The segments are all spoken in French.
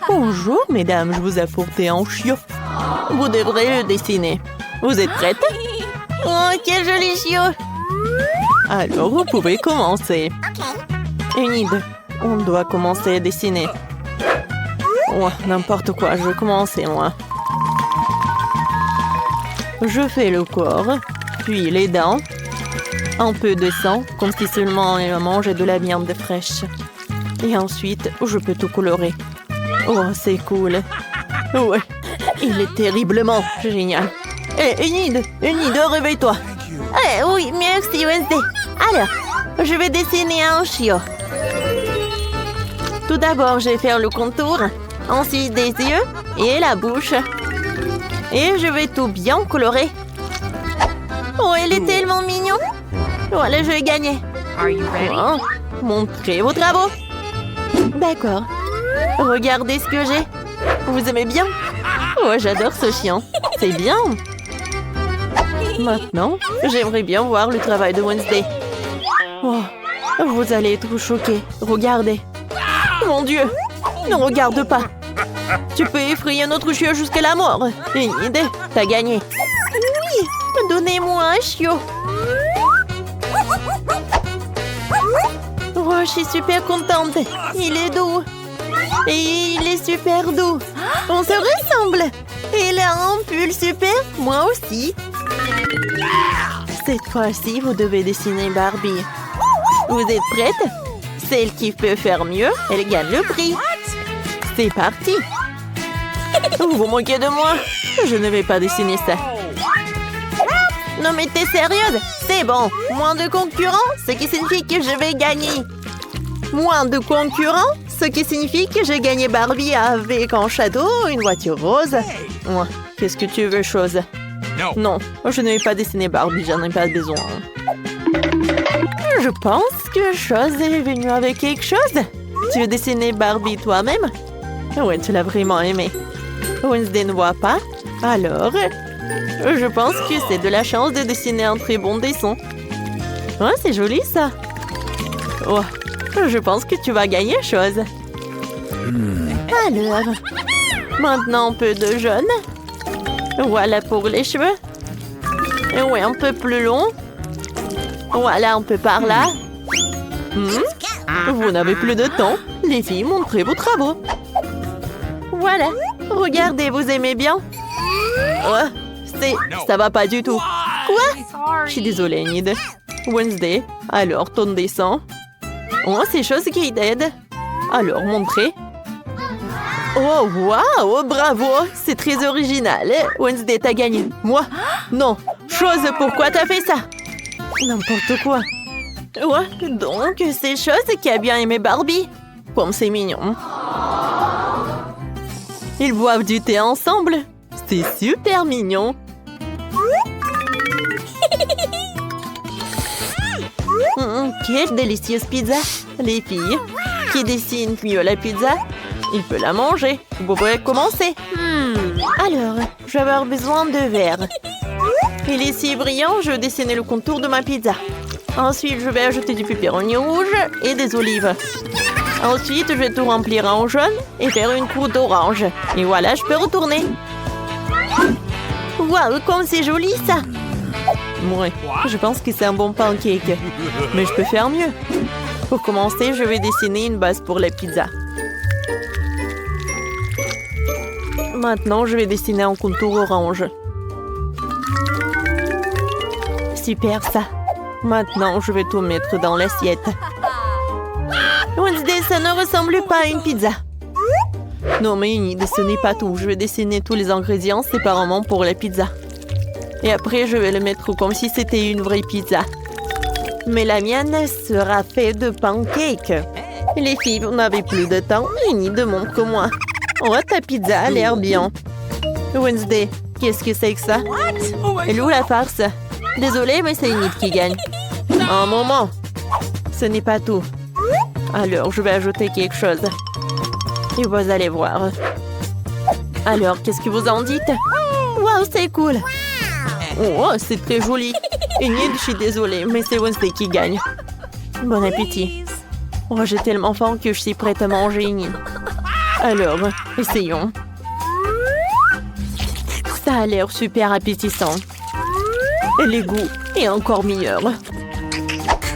Bonjour, mesdames, je vous ai apporté un chiot. Vous devrez le dessiner. Vous êtes prêtes? Oh, quel joli chiot! Alors, vous pouvez commencer. Enid, on doit commencer à dessiner. Oh, n'importe quoi, je vais commencer, moi. Je fais le corps, puis les dents, un peu de sang, comme si seulement elle mangeait de la viande fraîche. Et ensuite, je peux tout colorer. Oh, c'est cool. Ouais, il est terriblement génial. Hé, Enid, réveille-toi. Eh oui, merci Wednesday. Alors, je vais dessiner un chiot. Tout d'abord, je vais faire le contour, ensuite des yeux et la bouche. Et je vais tout bien colorer. Oh, il est tellement mignon. Voilà, je vais gagner. Oh, montrez vos travaux. D'accord. Regardez ce que j'ai. Vous aimez bien? Oh, j'adore ce chien. C'est bien. Maintenant, j'aimerais bien voir le travail de Wednesday. Oh, vous allez être choqués. Regardez. Mon Dieu. Ne regarde pas. Tu peux effrayer notre chiot jusqu'à la mort. Une idée. T'as gagné. Oui. Donnez-moi un chiot. Oh, je suis super contente. Il est doux. Et il est super doux. On se ressemble. Il a un pull super. Moi aussi. Cette fois-ci, vous devez dessiner Barbie. Vous êtes prête? Celle qui peut faire mieux, elle gagne le prix. C'est parti. Vous vous moquez de moi? Je ne vais pas dessiner ça. Non mais t'es sérieuse? C'est bon. Moins de concurrents, ce qui signifie que je vais gagner. Moins de concurrents, ce qui signifie que j'ai gagné Barbie avec un château, une voiture rose. Ouais. Qu'est-ce que tu veux, chose? Non, je ne vais pas dessiner Barbie, j'en ai pas besoin. Je pense que Chose est venue avec quelque chose. Tu veux dessiner Barbie toi-même? Ouais, tu l'as vraiment aimé. Wednesday ne voit pas. Alors, je pense que c'est de la chance de dessiner un très bon dessin. Ouais, c'est joli ça. Oh, je pense que tu vas gagner, Chose. Alors, maintenant un peu de jaune. Voilà pour les cheveux. Ouais, un peu plus long. Voilà, un peu par là. Vous n'avez plus de temps. Les filles, montrez vos travaux. Voilà. Regardez, vous aimez bien? Ça va pas du tout. Quoi? Je suis désolée, Enid. Wednesday, alors ton dessin. Oh, c'est Chose qui t'aide. Alors, montrez. Oh, waouh, bravo. C'est très original. Wednesday, t'as gagné. Moi? Non. Chose, pourquoi t'as fait ça? N'importe quoi. Ouais, donc c'est Chose qui a bien aimé Barbie. Comme c'est mignon. Ils boivent du thé ensemble. C'est super mignon. Quelle délicieuse pizza. Les filles, qui dessinent mieux la pizza, il peut la manger. Vous pouvez commencer. Alors, je vais avoir besoin de verre. Il est si brillant, je vais dessiner le contour de ma pizza. Ensuite, je vais ajouter du pepperoni rouge et des olives. Ensuite, je vais tout remplir en jaune et faire une croûte orange. Et voilà, je peux retourner. Waouh, comme c'est joli ça! Ouais, je pense que c'est un bon pancake. Mais je peux faire mieux. Pour commencer, je vais dessiner une base pour la pizza. Maintenant, je vais dessiner un contour orange. Super ça. Maintenant, je vais tout mettre dans l'assiette. Wednesday, ça ne ressemble pas à une pizza. Non, mais Enid, ce n'est pas tout. Je vais dessiner tous les ingrédients séparément pour la pizza. Et après, je vais le mettre comme si c'était une vraie pizza. Mais la mienne sera faite de pancakes. Les filles, vous n'avez plus de temps. Enid, montre-moi. Oh, ta pizza a l'air bien. Wednesday, qu'est-ce que c'est que ça? Elle est où la farce? Désolée, mais c'est Enid qui gagne. Un moment. Ce n'est pas tout. Alors, je vais ajouter quelque chose. Et vous allez voir. Alors, qu'est-ce que vous en dites? Waouh, c'est cool. Oh, c'est très joli. Enid, je suis désolée, mais c'est Wednesday qui gagne. Bon appétit. Oh, j'ai tellement faim que je suis prête à manger, Enid. Alors, essayons. Ça a l'air super appétissant. Et les goûts est encore meilleur.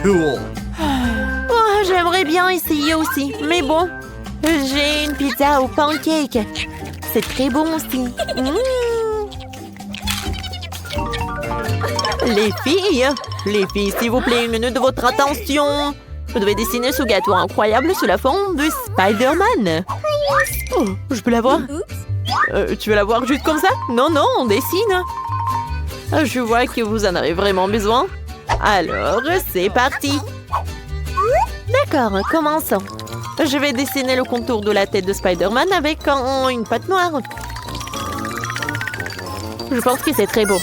Cool. Oh, j'aimerais bien essayer aussi. Mais bon, j'ai une pizza au pancake. C'est très bon aussi. Les filles, s'il vous plaît, une minute de votre attention. Vous devez dessiner ce gâteau incroyable sous la forme de Spider-Man. Oh, je peux la voir? Tu veux la voir juste comme ça? Non, non, on dessine. Je vois que vous en avez vraiment besoin. Alors, c'est parti. D'accord, commençons. Je vais dessiner le contour de la tête de Spider-Man avec une pâte noire. Je pense que c'est très beau.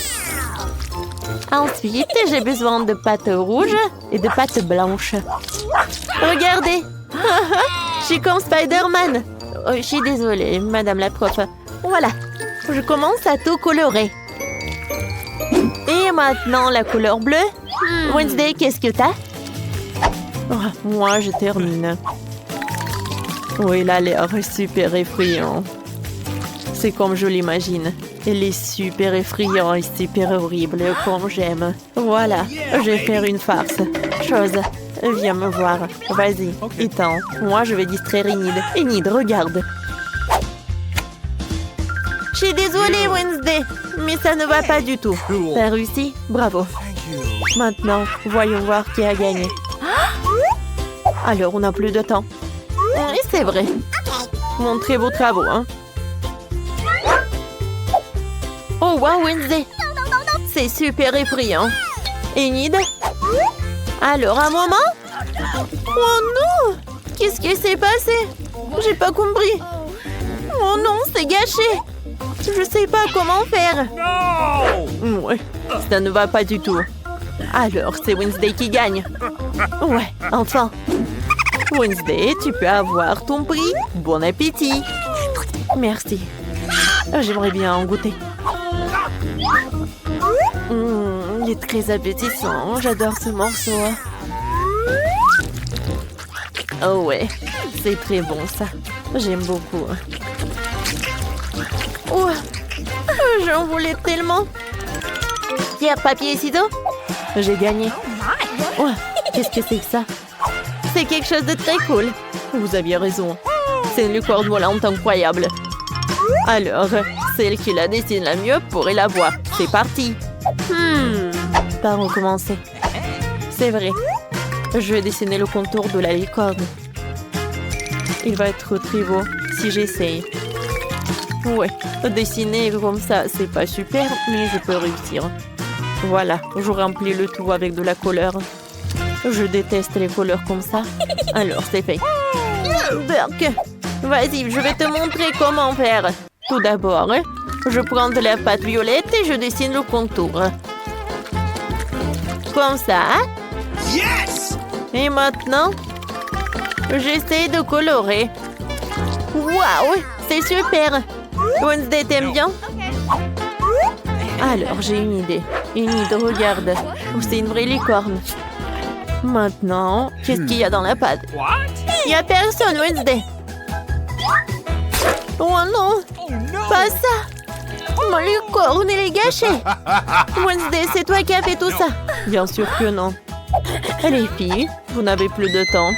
Ensuite, j'ai besoin de pâte rouge et de pâte blanche. Regardez! Je suis comme Spider-Man. Oh, je suis désolée, madame la prof. Voilà, je commence à tout colorer. Et maintenant, la couleur bleue. Wednesday, qu'est-ce que t'as? Oh, moi, je termine. Oui, il a l'air super effrayant. C'est comme je l'imagine. Il est super effrayant et super horrible, comme j'aime. Voilà, je vais faire une farce. Chose, viens me voir. Vas-y, étends. Moi, je vais distraire Enid. Enid, regarde. Je suis désolée, Wednesday, mais ça ne va pas du tout. T'as réussi? Bravo. Maintenant, voyons voir qui a gagné. Alors, on n'a plus de temps. Oui, c'est vrai. Montrez vos travaux, hein. Oh, wow, Wednesday. C'est super effrayant. Enid? Alors, un moment? Oh non! Qu'est-ce qui s'est passé? J'ai pas compris. Oh non, c'est gâché. Je sais pas comment faire. Ouais, ça ne va pas du tout. Alors, c'est Wednesday qui gagne. Ouais, enfin. Wednesday, tu peux avoir ton prix. Bon appétit. Merci. J'aimerais bien en goûter. Il est très appétissant. J'adore ce morceau. Oh ouais, c'est très bon ça. J'aime beaucoup. Oh, j'en voulais tellement. Pierre, papier et ciseaux. J'ai gagné. Oh, qu'est-ce que c'est que ça? C'est quelque chose de très cool. Vous aviez raison. C'est une licorne volante incroyable. Alors, celle qui la dessine la mieux pourrait la voir. C'est parti. Par où commencer? C'est vrai. Je vais dessiner le contour de la licorne. Il va être très beau si j'essaye. Ouais, dessiner comme ça, c'est pas super, mais je peux réussir. Voilà, je remplis le tout avec de la couleur. Je déteste les couleurs comme ça. Alors, c'est fait. Burk, vas-y, je vais te montrer comment faire. Tout d'abord, je prends de la pâte violette et je dessine le contour. Comme ça. Yes! Et maintenant, j'essaie de colorer. Waouh, c'est super. Wednesday, t'aimes bien? Alors, j'ai une idée. Enid, regarde. C'est une vraie licorne. Maintenant, qu'est-ce qu'il y a dans la pâte? Il n'y a personne, Wednesday. Oh non, pas ça. Mon licorne, elle est gâchée. Wednesday, c'est toi qui as fait tout ça? Bien sûr que non. Les filles, vous n'avez plus de temps.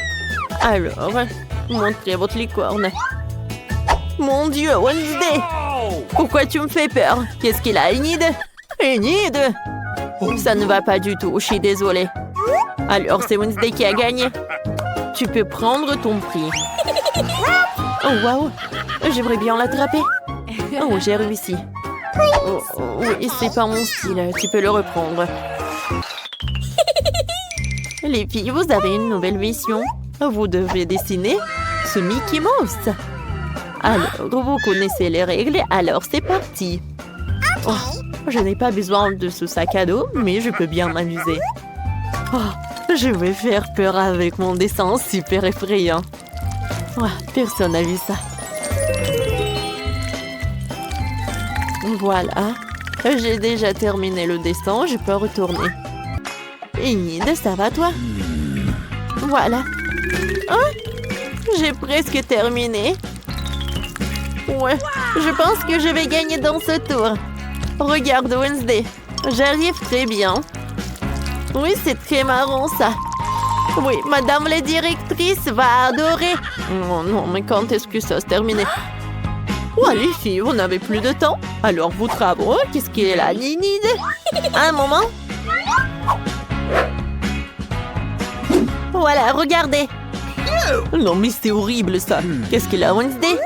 Alors, montrez votre licorne. Mon Dieu, Wednesday! Pourquoi tu me fais peur? Qu'est-ce qu'il a, Enid? Enid! Ça ne va pas du tout, je suis désolée. Alors, c'est Wednesday qui a gagné. Tu peux prendre ton prix. Oh, waouh! J'aimerais bien l'attraper. Oh, j'ai réussi. Oh, oui, c'est pas mon style. Tu peux le reprendre. Les filles, vous avez une nouvelle mission. Vous devez dessiner ce Mickey Mouse. Alors, vous connaissez les règles, alors c'est parti. Oh, je n'ai pas besoin de ce sac à dos, mais je peux bien m'amuser. Oh, je vais faire peur avec mon dessin super effrayant. Oh, personne n'a vu ça. Voilà, j'ai déjà terminé le dessin, je peux retourner. Enid, ça va toi? Voilà. Hein? J'ai presque terminé. Ouais, je pense que je vais gagner dans ce tour. Regarde Wednesday, j'arrive très bien. Oui, c'est très marrant ça. Oui, madame la directrice va adorer. Oh non, mais quand est-ce que ça se termine? Ouais, les filles, vous n'avez plus de temps. Alors, vous travaux, qu'est-ce qu'elle a, Nini? Un moment. Voilà, regardez. Non, mais c'est horrible, ça. Qu'est-ce qu'elle a, Wednesday?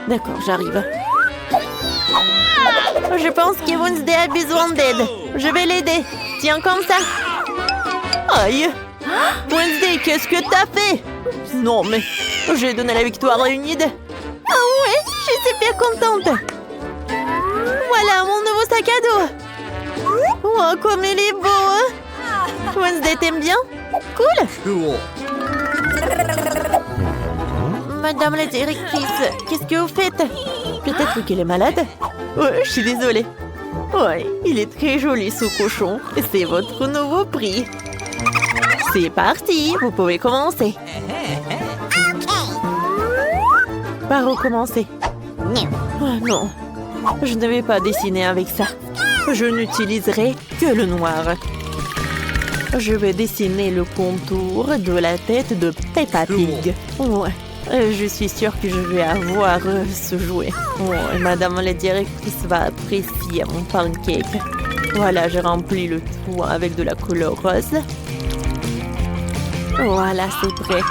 D'accord, j'arrive. Je pense que Wednesday a besoin d'aide. Je vais l'aider. Tiens, comme ça. Aïe. Wednesday, qu'est-ce que t'as fait? Non, mais j'ai donné la victoire à Enid. Ah ouais, je suis super contente. Voilà mon nouveau sac à dos. Oh, comme il est beau, hein? Wednesday, t'aimes bien? Cool. Cool. Madame la directrice, qu'est-ce que vous faites? Peut-être qu'elle est malade? Ouais, je suis désolée. Ouais, il est très joli ce cochon. C'est votre nouveau prix. C'est parti, vous pouvez commencer. Par où commencer? Oh non, je ne vais pas dessiner avec ça. Je n'utiliserai que le noir. Je vais dessiner le contour de la tête de Peppa Pig. Ouais, je suis sûre que je vais avoir ce jouet. Ouais, madame la directrice va apprécier mon pancake. Voilà, j'ai rempli le tout avec de la couleur rose. Voilà, c'est prêt.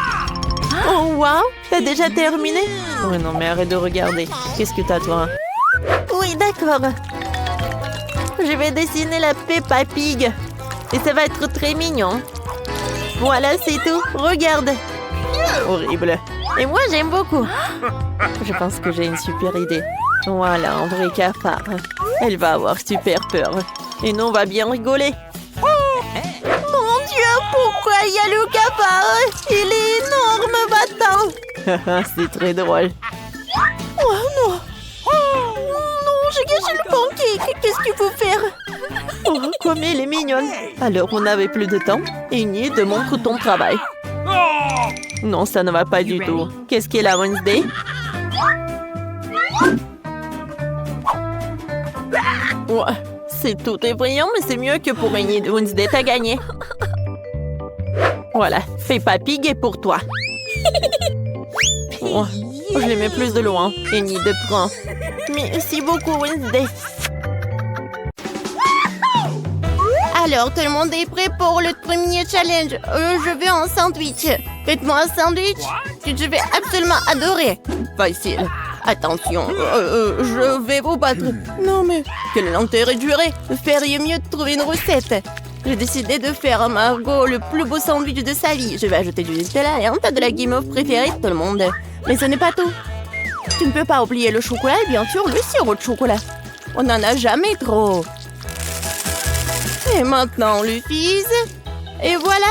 Oh, wow! T'as déjà terminé? Oh non, mais arrête de regarder. Qu'est-ce que t'as, toi? Oui, d'accord. Je vais dessiner la Peppa Pig. Et ça va être très mignon. Voilà, c'est tout. Regarde. Horrible. Et moi, j'aime beaucoup. Je pense que j'ai une super idée. Voilà, un vrai cafard. Elle va avoir super peur. Et nous, on va bien rigoler. Mon Dieu, pourquoi il y a le cafard? Il est énorme, battant. C'est très drôle. Oh non. Non, j'ai gâché le pancake. Qu'est-ce qu'il faut faire? Oh, comme elle est mignonne. Alors, on n'avait plus de temps. Enid, montre ton travail. Non, ça ne va pas du tout. Qu'est-ce qu'elle a, Wednesday? Ouais, c'est tout effrayant, mais c'est mieux que pour Enid. Wednesday, t'as gagné. Voilà, Peppa Pig est pour toi. Oh, je les mets plus de loin. Enid, prends. Merci beaucoup, Wednesday. Alors, tout le monde est prêt pour le premier challenge. Je veux un sandwich. Faites-moi un sandwich que je vais absolument adorer. Facile. Attention, je vais vous battre. Non mais, quel est l'intérêt de jurer? Vous feriez mieux de trouver une recette. J'ai décidé de faire à Margot le plus beau sandwich de sa vie. Je vais ajouter du Nutella et un tas de la guimauve préférée de tout le monde. Mais ce n'est pas tout. Tu ne peux pas oublier le chocolat et bien sûr le sirop de chocolat. On n'en a jamais trop. Et maintenant, le fils. Et voilà.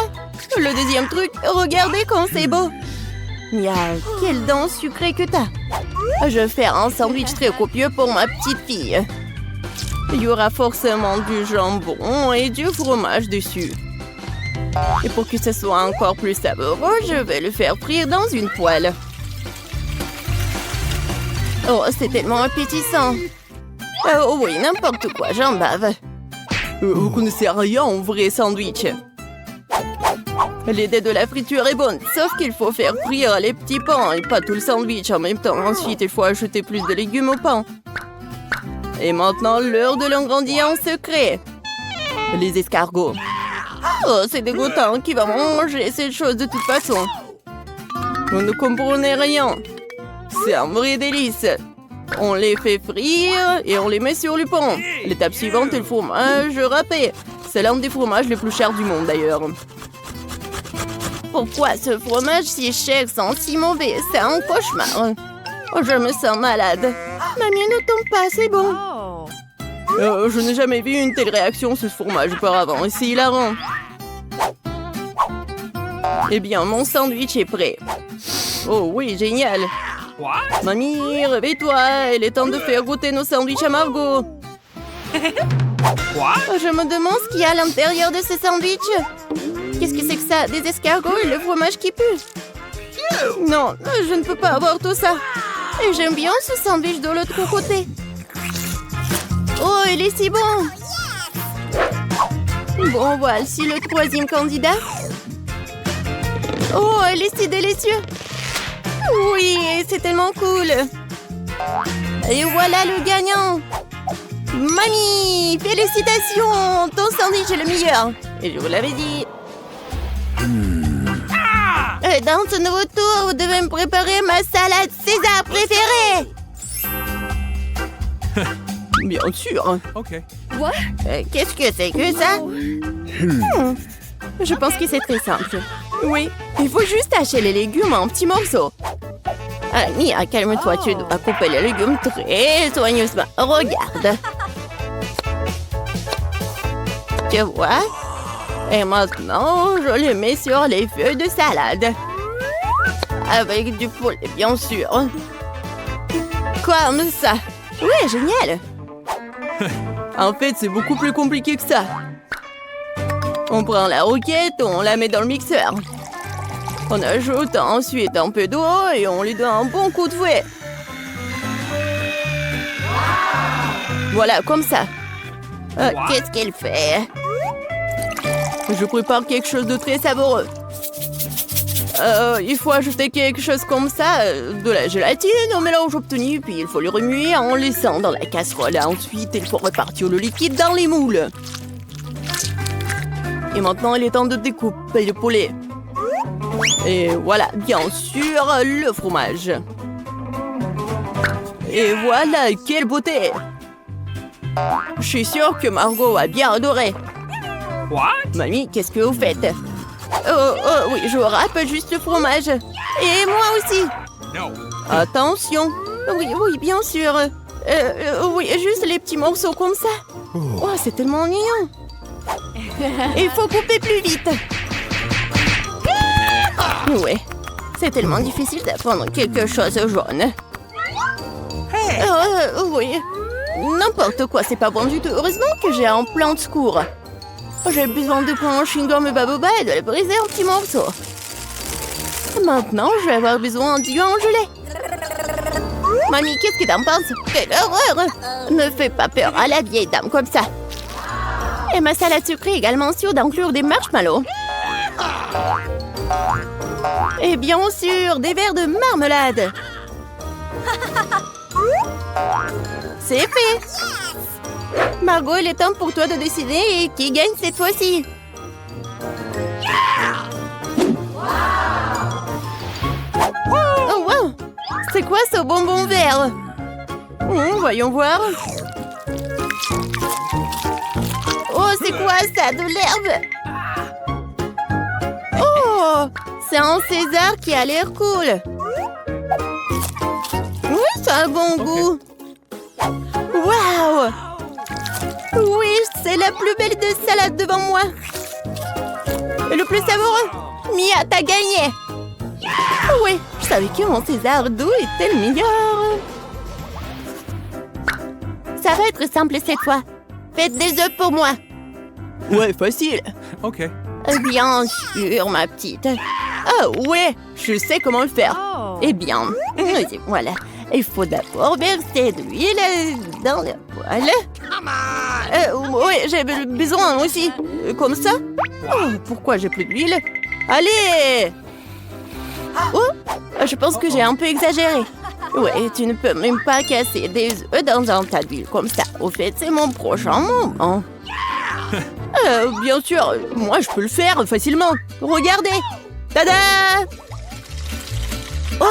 Le deuxième truc, regardez comme c'est beau. Miaou, quelle dent sucrée que t'as. Je vais faire un sandwich très copieux pour ma petite fille. Il y aura forcément du jambon et du fromage dessus. Et pour que ce soit encore plus savoureux, je vais le faire frire dans une poêle. Oh, c'est tellement appétissant. Oh oui, n'importe quoi, j'en bave. Vous connaissez rien en vrai sandwich. L'idée de la friture est bonne, sauf qu'il faut faire frire les petits pains et pas tout le sandwich en même temps. Ensuite, il faut ajouter plus de légumes au pain. Et maintenant, l'heure de l'ingrédient secret. Les escargots. Oh, c'est dégoûtant. Qui va manger cette chose de toute façon? Vous ne comprenez rien. C'est un vrai délice. On les fait frire et on les met sur le pain. L'étape suivante est le fromage râpé. C'est l'un des fromages les plus chers du monde d'ailleurs. Pourquoi ce fromage si cher sent si mauvais? C'est un cauchemar. Oh, je me sens malade. Mamie, ne tombe pas, c'est bon. Je n'ai jamais vu une telle réaction sur ce fromage auparavant. C'est hilarant. Eh bien, mon sandwich est prêt. Oh oui, génial. Mamie, réveille-toi. Il est temps de faire goûter nos sandwichs à Margot. Je me demande ce qu'il y a à l'intérieur de ce sandwich. Qu'est-ce que c'est que ça? Des escargots et le fromage qui pue? Non, je ne peux pas avoir tout ça. Et j'aime bien ce sandwich de l'autre côté. Oh, il est si bon. Bon, voici le troisième candidat. Oh, il est si délicieux. Oui, c'est tellement cool. Et voilà le gagnant. Mamie, félicitations. Ton sandwich est le meilleur. Et je vous l'avais dit. Dans ce nouveau tour, vous devez me préparer ma salade César préférée. Bien sûr. Okay. Qu'est-ce que c'est que ça? Je pense que c'est très simple. Oui, il faut juste hacher les légumes en petits morceaux. Mia, calme-toi, tu dois couper les légumes très soigneusement. Regarde. Tu vois? Et maintenant, je les mets sur les feuilles de salade. Avec du poulet, bien sûr. Comme ça. Oui, génial. En fait, c'est beaucoup plus compliqué que ça. On prend la roquette, on la met dans le mixeur. On ajoute ensuite un peu d'eau et on lui donne un bon coup de fouet. Voilà, comme ça. Qu'est-ce qu'il fait? Je prépare quelque chose de très savoureux. Il faut ajouter quelque chose comme ça, de la gélatine au mélange obtenu, puis il faut le remuer en laissant dans la casserole. Ensuite, il faut répartir le liquide dans les moules. Et maintenant, il est temps de découper le poulet. Et voilà, bien sûr, le fromage. Et voilà, quelle beauté! Je suis sûre que Margot a bien adoré. What? Mamie, qu'est-ce que vous faites? Oui, je râpe juste le fromage. Et moi aussi. No. Attention. Oui, bien sûr. Oui, juste les petits morceaux comme ça. Oh, c'est tellement mignon. Il faut couper plus vite. Oui, c'est tellement difficile d'apprendre quelque chose jaune. Oui. N'importe quoi, c'est pas bon du tout. Heureusement que j'ai un plan de secours. J'ai besoin de prendre un chewing-gum Baboba et de le briser en petits morceaux. Maintenant, je vais avoir besoin du gelé. Mamie, qu'est-ce que t'en penses? Quelle horreur! Ne fais pas peur à la vieille dame comme ça. Et ma salade sucrée est également sûre d'inclure des marshmallows. Et bien sûr, des verres de marmelade. C'est fait. Margot, il est temps pour toi de décider qui gagne cette fois-ci. Oh, wow! C'est quoi ce bonbon vert? Voyons voir. Oh, c'est quoi ça? De l'herbe? Oh! C'est un César qui a l'air cool. Oui, ça a un bon goût. Waouh! Oui, c'est la plus belle de salade devant moi. Et le plus savoureux. Mia, t'as gagné. Oui, je savais que mon César doux était le meilleur. Ça va être simple cette fois. Faites des œufs pour moi. Ouais, facile. Okay. Bien sûr, ma petite. Ah ouais, je sais comment le faire. Eh bien, voilà. Il faut d'abord verser de l'huile dans le poêle. Oui, j'ai besoin aussi. Comme ça. Oh, pourquoi j'ai plus d'huile? Allez! Oh, je pense que j'ai un peu exagéré. Ouais, tu ne peux même pas casser des œufs dans un tas d'huile comme ça. Au fait, c'est mon prochain moment. Bien sûr, moi je peux le faire facilement. Regardez! Tada! Oh!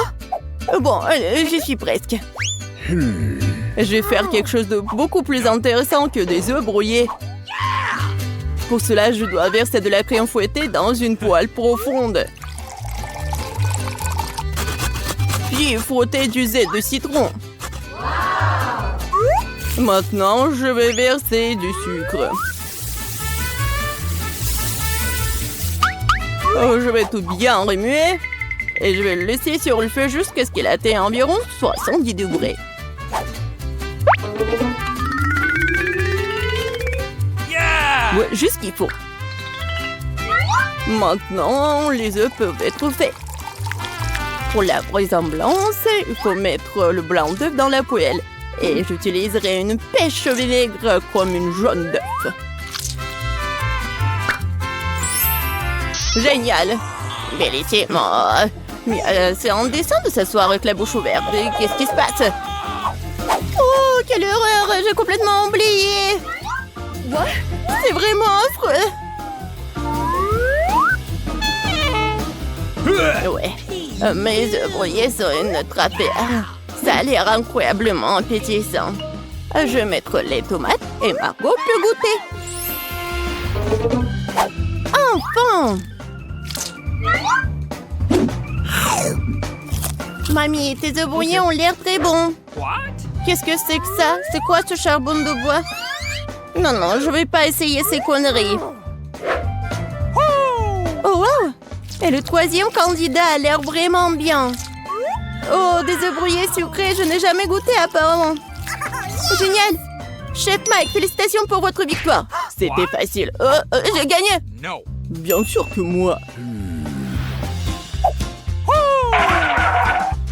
Bon, j'y suis presque. Je vais faire quelque chose de beaucoup plus intéressant que des œufs brouillés. Pour cela, je dois verser de la crème fouettée dans une poêle profonde. Puis frotter du zeste de citron. Maintenant, je vais verser du sucre. Oh, je vais tout bien remuer. Et je vais le laisser sur le feu jusqu'à ce qu'il atteigne environ 70 degrés. Yeah! Ouais, juste ce qu'il faut. Maintenant, les œufs peuvent être faits. Pour la ressemblance, il faut mettre le blanc d'œuf dans la poêle. Et j'utiliserai une pêche au vinaigre comme une jaune d'œuf. Génial! Bellissimo! Mais c'est indécent de s'asseoir avec la bouche ouverte. Qu'est-ce qui se passe? Oh, quelle horreur! J'ai complètement oublié! C'est vraiment affreux! Ouais, mes ouvriers sont une trapère. Ça a l'air incroyablement appétissant. Je vais mettre les tomates et Margot peut goûter. Enfin! Mamie, tes œufs brouillés ont l'air très bons. What? Qu'est-ce que c'est que ça? C'est quoi ce charbon de bois? Non, non, je vais pas essayer ces conneries. Oh, wow! Et le troisième candidat a l'air vraiment bien. Oh, des œufs brouillés sucrés, je n'ai jamais goûté apparemment. Génial! Chef Mike, félicitations pour votre victoire. C'était facile. J'ai gagné. No. Bien sûr que moi.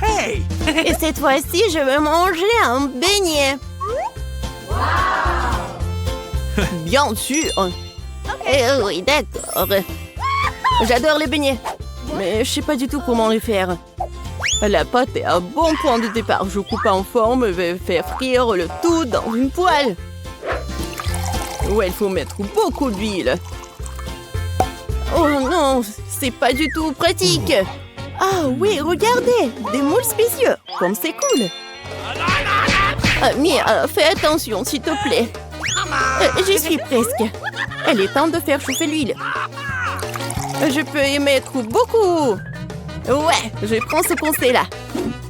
Hey! Et cette fois-ci, je vais manger un beignet. Bien sûr. Eh oui, d'accord. J'adore les beignets. Mais je sais pas du tout comment les faire. La pâte est un bon point de départ. Je coupe en forme et vais faire frire le tout dans une poêle. Ouais, il faut mettre beaucoup d'huile. Oh non, c'est pas du tout pratique. Ah oui, regardez, des moules spéciaux. Comme c'est cool. Mia, fais attention, s'il te plaît. J'y suis presque. Elle est temps de faire chauffer l'huile. Je peux y mettre beaucoup. Ouais, je prends ce pensée-là.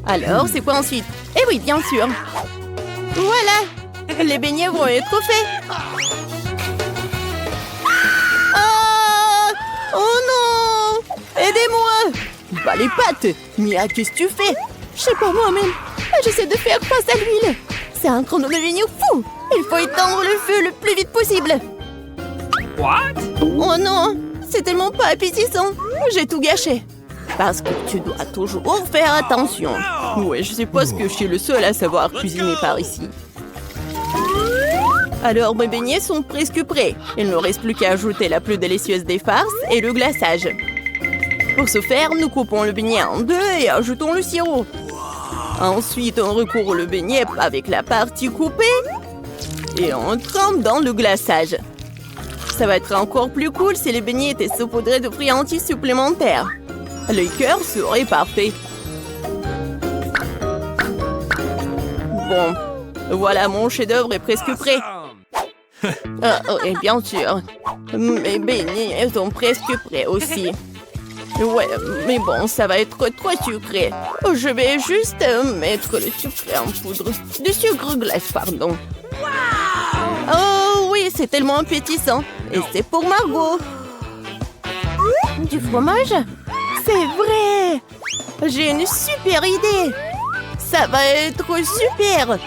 Alors, c'est quoi ensuite? Eh oui, bien sûr. Voilà, les beignets vont être faits. Ah! Oh non! Aidez-moi! Bah les pâtes! Mia, qu'est-ce que tu fais? Je sais pas moi-même. J'essaie de faire face à l'huile. C'est un chrono de beignets fou. Il faut éteindre le feu le plus vite possible. What? Oh non! C'est tellement pas appétissant. J'ai tout gâché. Parce que tu dois toujours faire attention. Ouais, je suppose que je suis le seul à savoir cuisiner par ici. Alors, mes beignets sont presque prêts. Il ne reste plus qu'à ajouter la plus délicieuse des farces et le glaçage. Pour ce faire, nous coupons le beignet en deux et ajoutons le sirop. Ensuite, on recouvre le beignet avec la partie coupée et on trempe dans le glaçage. Ça va être encore plus cool si les beignets étaient saupoudrés de friandises supplémentaires. Le cœur serait parfait. Bon, voilà, mon chef-d'œuvre est presque prêt. Et bien sûr, mes beignets sont presque prêts aussi. Ouais, mais bon, ça va être trop sucré. Je vais juste mettre le sucre en poudre. Du sucre glace, pardon. Oh oui, c'est tellement appétissant. Et c'est pour Margot. Du fromage? C'est vrai! J'ai une super idée! Ça va être super!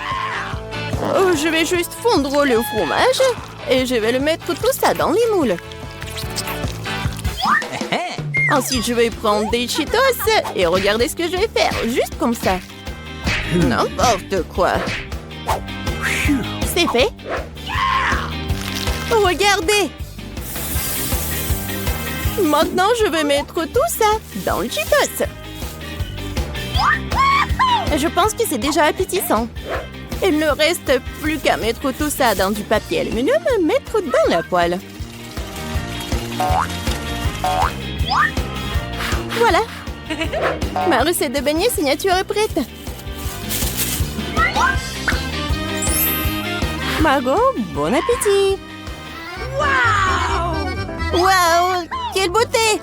Je vais juste fondre le fromage et je vais le mettre tout ça dans les moules. Ensuite, je vais prendre des Cheetos et regardez ce que je vais faire, juste comme ça. N'importe quoi. C'est fait. Regardez! Maintenant, je vais mettre tout ça dans le Cheetos. Je pense que c'est déjà appétissant. Il ne reste plus qu'à mettre tout ça dans du papier aluminium et mettre dans la poêle. Voilà. Ma recette de beignets signature est prête. Margot, bon appétit. Waouh, quelle beauté!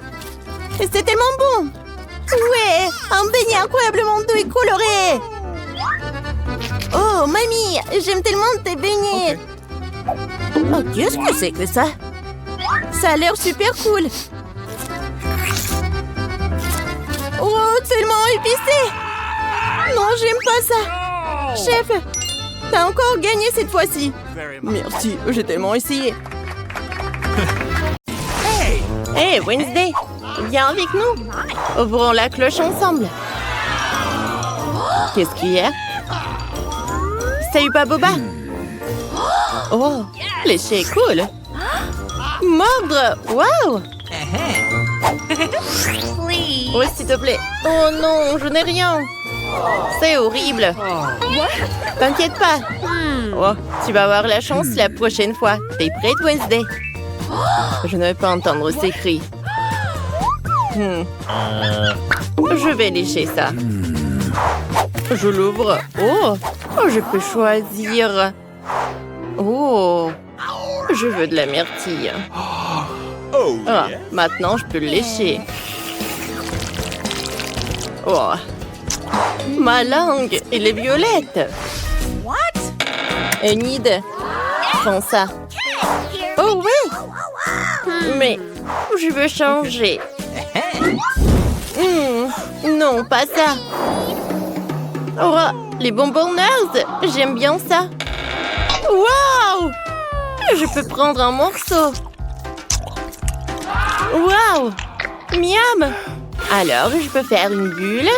C'est tellement bon! Ouais, un beignet incroyablement doux et coloré! Oh, mamie, j'aime tellement tes beignets! Okay. Oh, qu'est-ce que c'est que ça? Ça a l'air super cool! Oh, tellement épicé! Non, j'aime pas ça! Chef, t'as encore gagné cette fois-ci! Merci, j'ai tellement essayé! Hey, Wednesday, viens avec nous. Ouvrons la cloche ensemble. Qu'est-ce qu'il y a? Salut, pas Boba! Oh, lécher est cool! Mordre! Wow! Oh, s'il te plaît! Oh non, je n'ai rien! C'est horrible! T'inquiète pas! Oh, tu vas avoir la chance la prochaine fois. T'es prête, Wednesday? Je ne veux pas entendre ces cris. Je vais lécher ça. Je l'ouvre. Oh, je peux choisir. Oh, je veux de la myrtille. Ah, maintenant, je peux le lécher. Oh, ma langue, elle est violette. Enid, prends ça. Oh oui! Mais je veux changer. Non, pas ça. Oh, les bonbons nerds, j'aime bien ça. Waouh! Je peux prendre un morceau. Waouh! Miam! Alors, je peux faire une bulle.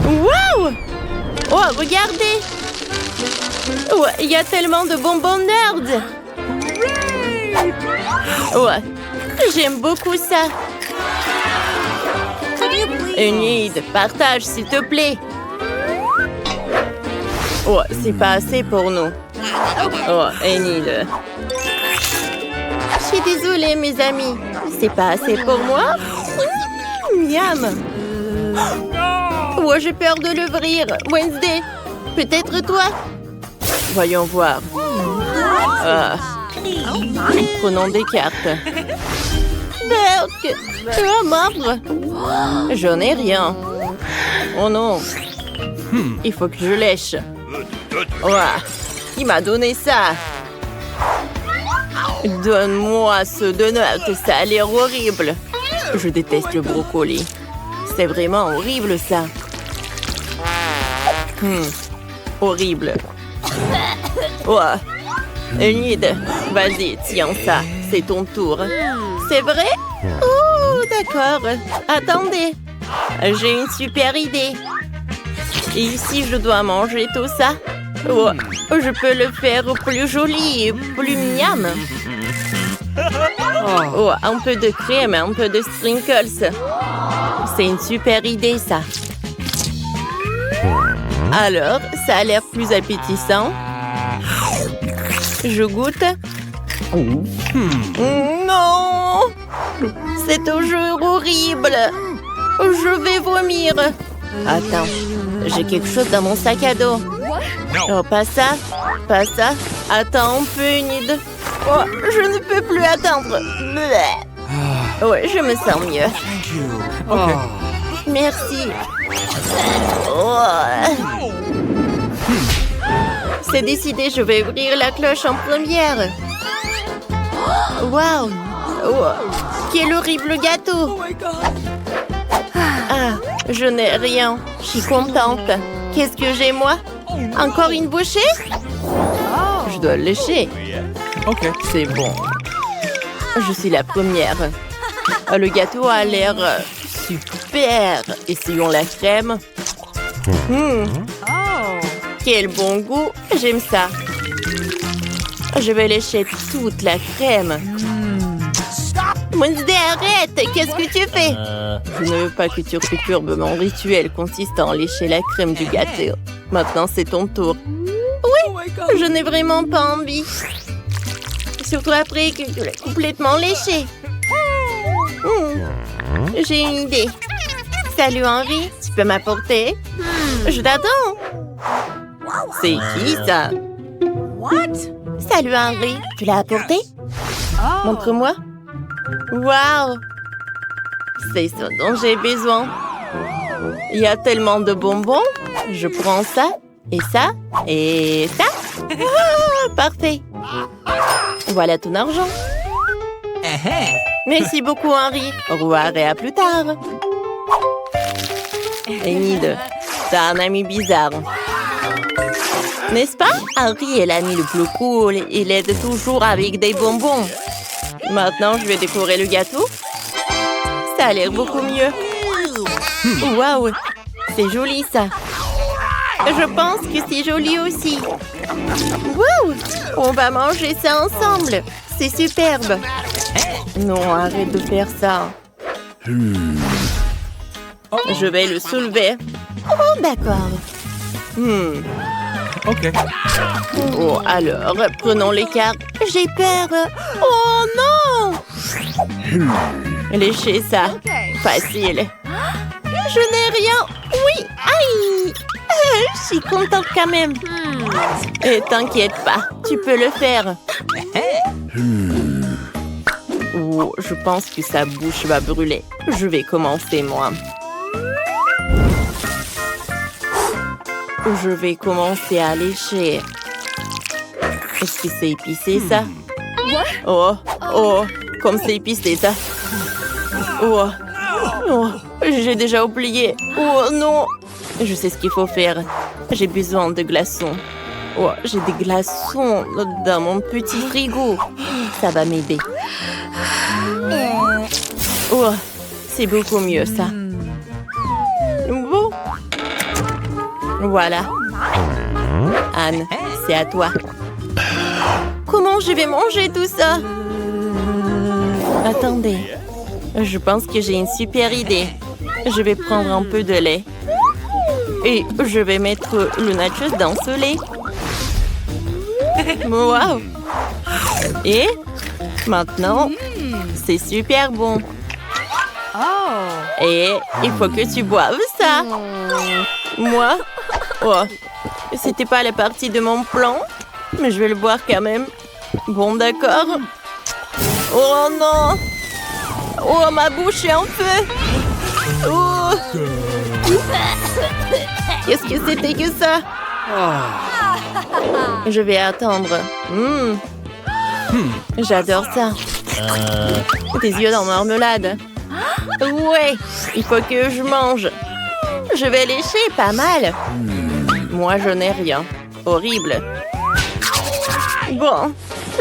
Waouh! Oh, regardez! Oh, il y a tellement de bonbons nerds! Ouais, j'aime beaucoup ça. Enid, partage s'il te plaît. Oh, c'est pas assez pour nous. Oh, Enid. Je suis désolée, mes amis. C'est pas assez pour moi. Miam. Oh, j'ai peur de l'ouvrir. Wednesday, peut-être toi? Voyons voir. Ah. Prenons des cartes. Berk! Un marbre! J'en ai rien. Oh non! Il faut que je lèche. Ouah. Qui m'a donné ça? Donne-moi ce donut, ça a l'air horrible. Je déteste le brocoli. C'est vraiment horrible ça. Horrible. Ouah. Enid, vas-y, tiens ça. C'est ton tour. C'est vrai? Oh, d'accord. Attendez. J'ai une super idée. Et ici, je dois manger tout ça. Oh, je peux le faire plus joli et plus miam. Oh, un peu de crème, un peu de sprinkles. C'est une super idée, ça. Alors, ça a l'air plus appétissant. Je goûte. Non! C'est toujours horrible. Je vais vomir. Attends, j'ai quelque chose dans mon sac à dos. Oh, pas ça, pas ça. Attends un peu, Enid. Oh, je ne peux plus attendre. Ouais, je me sens mieux. Okay. Merci. Oh. C'est décidé, je vais ouvrir la cloche en première. Waouh! Oh, quel horrible gâteau! Ah, je n'ai rien. Je suis contente. Qu'est-ce que j'ai, moi? Encore une bouchée? Je dois le lécher. Okay. C'est bon. Je suis la première. Le gâteau a l'air super. Essayons la crème. Quel bon goût. J'aime ça. Je vais lécher toute la crème. Wednesday, arrête! Qu'est-ce que tu fais? Je ne veux pas que tu perturbes mon rituel consistant à lécher la crème du gâteau. Maintenant, c'est ton tour. Oui, je n'ai vraiment pas envie. Surtout après que tu l'as complètement léché. J'ai une idée. Salut Henri, tu peux m'apporter? Je t'attends. C'est qui ça? Salut Henri, tu l'as apporté? Montre-moi. Waouh! C'est ça dont j'ai besoin. Il y a tellement de bonbons. Je prends ça, et ça, et ça. Ah, parfait. Voilà ton argent. Merci beaucoup, Henri. Au revoir et à plus tard. Enid, t'as un ami bizarre. N'est-ce pas? Henri est l'ami le plus cool. Il aide toujours avec des bonbons. Maintenant, je vais décorer le gâteau. Ça a l'air beaucoup mieux. Waouh! C'est joli, ça. Je pense que c'est joli aussi. Wow! On va manger ça ensemble. C'est superbe. Non, arrête de faire ça. Je vais le soulever. Oh, d'accord. Ok. Oh, alors, prenons les cartes. J'ai peur. Oh non! Léchez ça. Facile. Je n'ai rien. Oui, aïe! Je suis contente quand même. Et t'inquiète pas, tu peux le faire. Oh, je pense que sa bouche va brûler. Je vais commencer, moi. Je vais commencer à lécher. Est-ce que c'est épicé, ça? Oh, oh, comme c'est épicé, ça. Oh, oh, j'ai déjà oublié. Oh, non. Je sais ce qu'il faut faire. J'ai besoin de glaçons. Oh, j'ai des glaçons dans mon petit frigo. Ça va m'aider. Oh, c'est beaucoup mieux, ça. Bon. Voilà. Anne, c'est à toi. Comment je vais manger tout ça? Attendez. Je pense que j'ai une super idée. Je vais prendre un peu de lait. Et je vais mettre le nachos dans ce lait. Wow! Et maintenant, c'est super bon. Et il faut que tu boives ça. Moi? Oh, c'était pas la partie de mon plan, mais je vais le boire quand même. Bon, d'accord. Oh non! Oh, ma bouche est en feu! Oh! Qu'est-ce que c'était que ça? Je vais attendre. J'adore ça. Tes yeux dans marmelade. Ouais, il faut que je mange. Je vais lécher pas mal. Moi, je n'ai rien. Horrible. Bon,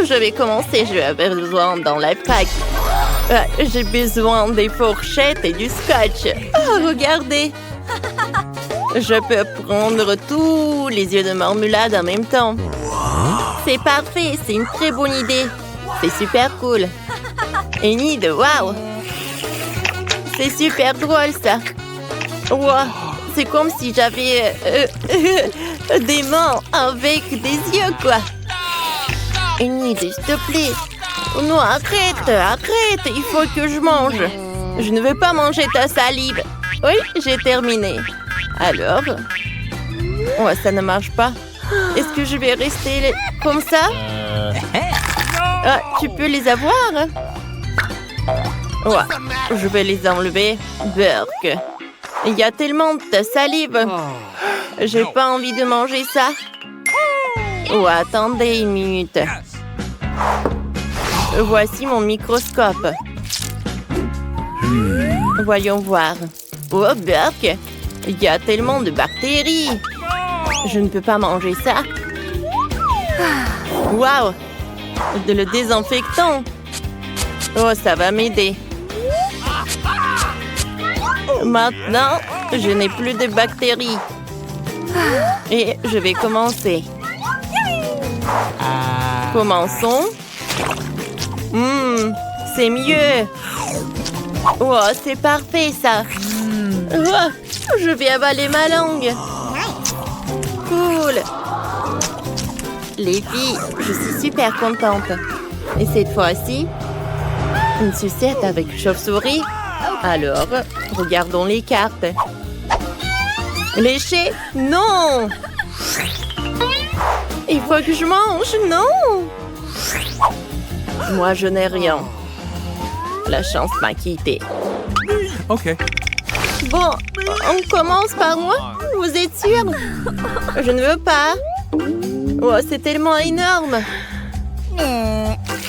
je vais commencer. Je vais avoir besoin dans la fac. J'ai besoin des fourchettes et du scotch. Oh, regardez. Je peux prendre tous les yeux de marmelade en même temps. C'est parfait, c'est une très bonne idée. C'est super cool. Enid, waouh! C'est super drôle, ça. Wow, c'est comme si j'avais des mains avec des yeux, quoi. Enid, s'il te plaît. Non, arrête, arrête, il faut que je mange. Je ne veux pas manger ta salive. Oui, j'ai terminé. Alors? Oh, ça ne marche pas. Est-ce que je vais rester comme ça? Ah, tu peux les avoir? Ouais, je vais les enlever. Burk. Il y a tellement de salive. J'ai pas envie de manger ça. Oh, attendez une minute. Voici mon microscope. Voyons voir. Oh, Burk. Il y a tellement de bactéries. Je ne peux pas manger ça. Waouh! Le désinfectant. Oh, ça va m'aider. Maintenant, je n'ai plus de bactéries. Et je vais commencer. Commençons. C'est mieux. Oh, c'est parfait, ça. Oh, je vais avaler ma langue. Cool. Les filles, je suis super contente. Et cette fois-ci, une sucette avec chauve-souris. Alors, regardons les cartes. Lécher? Non! Il faut que je mange, non! Moi, je n'ai rien. La chance m'a quitté. Ok. Bon, on commence par moi? Vous êtes sûr? Je ne veux pas. Oh, c'est tellement énorme.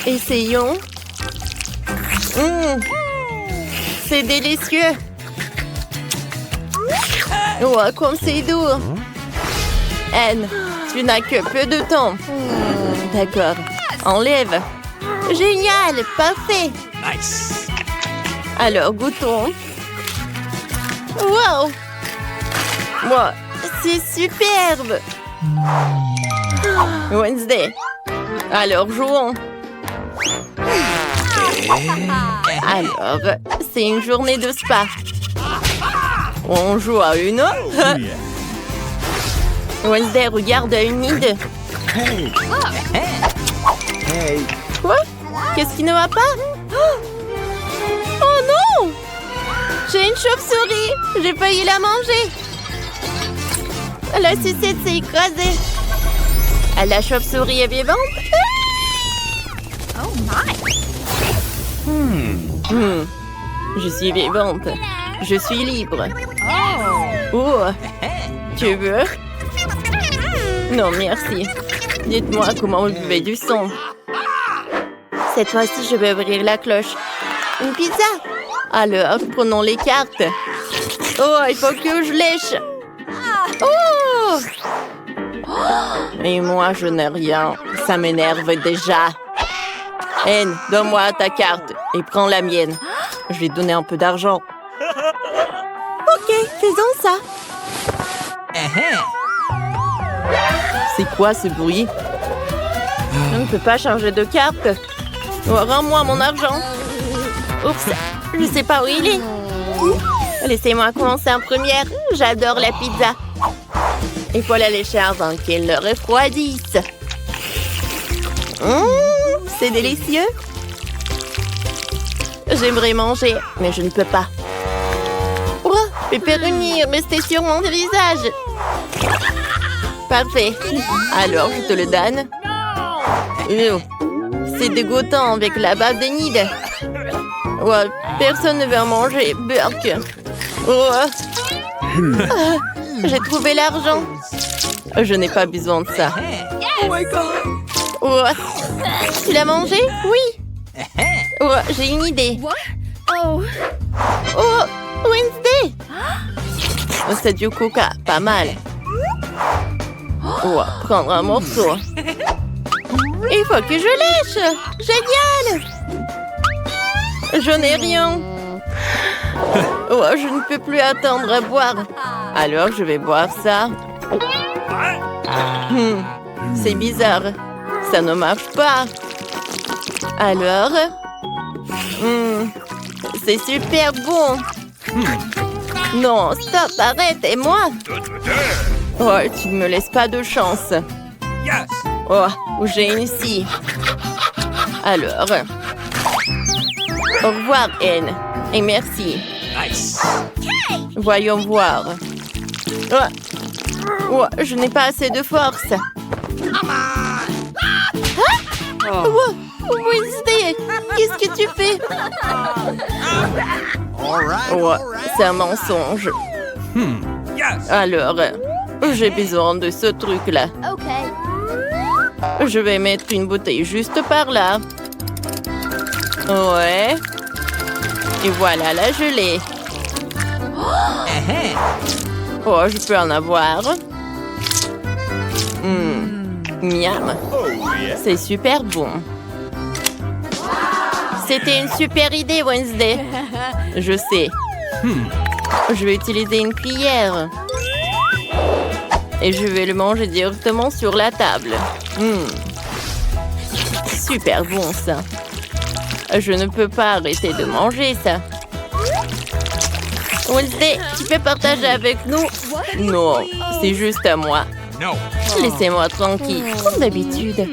Essayons. C'est délicieux. Oh, comme c'est doux. Anne, tu n'as que peu de temps. D'accord. Enlève. Génial, parfait. Nice. Alors, goûtons. Wow! Moi, c'est superbe. Wednesday. Alors, jouons. Alors, c'est une journée de spa. On joue à une. Wednesday regarde à une idée. Quoi? Qu'est-ce qui ne va pas? Oh non! J'ai une chauve-souris. J'ai failli la manger. La sucette s'est écrasée. La chauve-souris est vivante? Je suis vivante. Je suis libre. Oh, tu veux? Non, merci. Dites-moi comment vous buvez du son. Cette fois-ci, je vais ouvrir la cloche. Une pizza? Alors, prenons les cartes. Oh, il faut que je lèche. Oh! Et moi, je n'ai rien. Ça m'énerve déjà. Anne, donne-moi ta carte et prends la mienne. Je vais donner un peu d'argent. Ok, faisons ça. C'est quoi ce bruit? Je ne peux pas changer de carte. Oh, rends-moi mon argent. Oups, je sais pas où il est. Laissez-moi commencer en première. J'adore la pizza. Il faut la lécher avant qu'elle ne refroidisse. C'est délicieux. J'aimerais manger, mais je ne peux pas. Oh, pepperoni, mais c'était sur mon visage. Parfait. Alors, je te le donne. C'est dégoûtant avec la bave de nid. Oh, personne ne veut en manger. Burk. Oh. J'ai trouvé l'argent. Je n'ai pas besoin de ça. Oh. Tu l'as mangé? Oui. Oh, j'ai une idée. Oh, Wednesday. C'est du coca, pas mal. Oh, prendre un morceau. Il faut que je lèche. Génial. Je n'ai rien. Oh, je ne peux plus attendre à boire. Alors, je vais boire ça. C'est bizarre. Ça ne marche pas. Alors... c'est super bon. Non, stop, arrête, et moi? Oh, tu ne me laisses pas de chance. Oh, j'ai une ici. Alors... Au revoir, Anne. Et merci. Voyons voir. Oh, je n'ai pas assez de force. Oh, Wednesday, qu'est-ce que tu fais? Oh, c'est un mensonge. Alors, j'ai besoin de ce truc-là. Je vais mettre une bouteille juste par là. Ouais. Et voilà la gelée. Oh, je peux en avoir. Miam. C'est super bon. C'était une super idée, Wednesday. Je sais. Je vais utiliser une cuillère. Et je vais le manger directement sur la table. Super bon, ça. Je ne peux pas arrêter de manger ça. Wednesday, tu peux partager avec nous? Non, c'est juste à moi. Laissez-moi tranquille, comme d'habitude.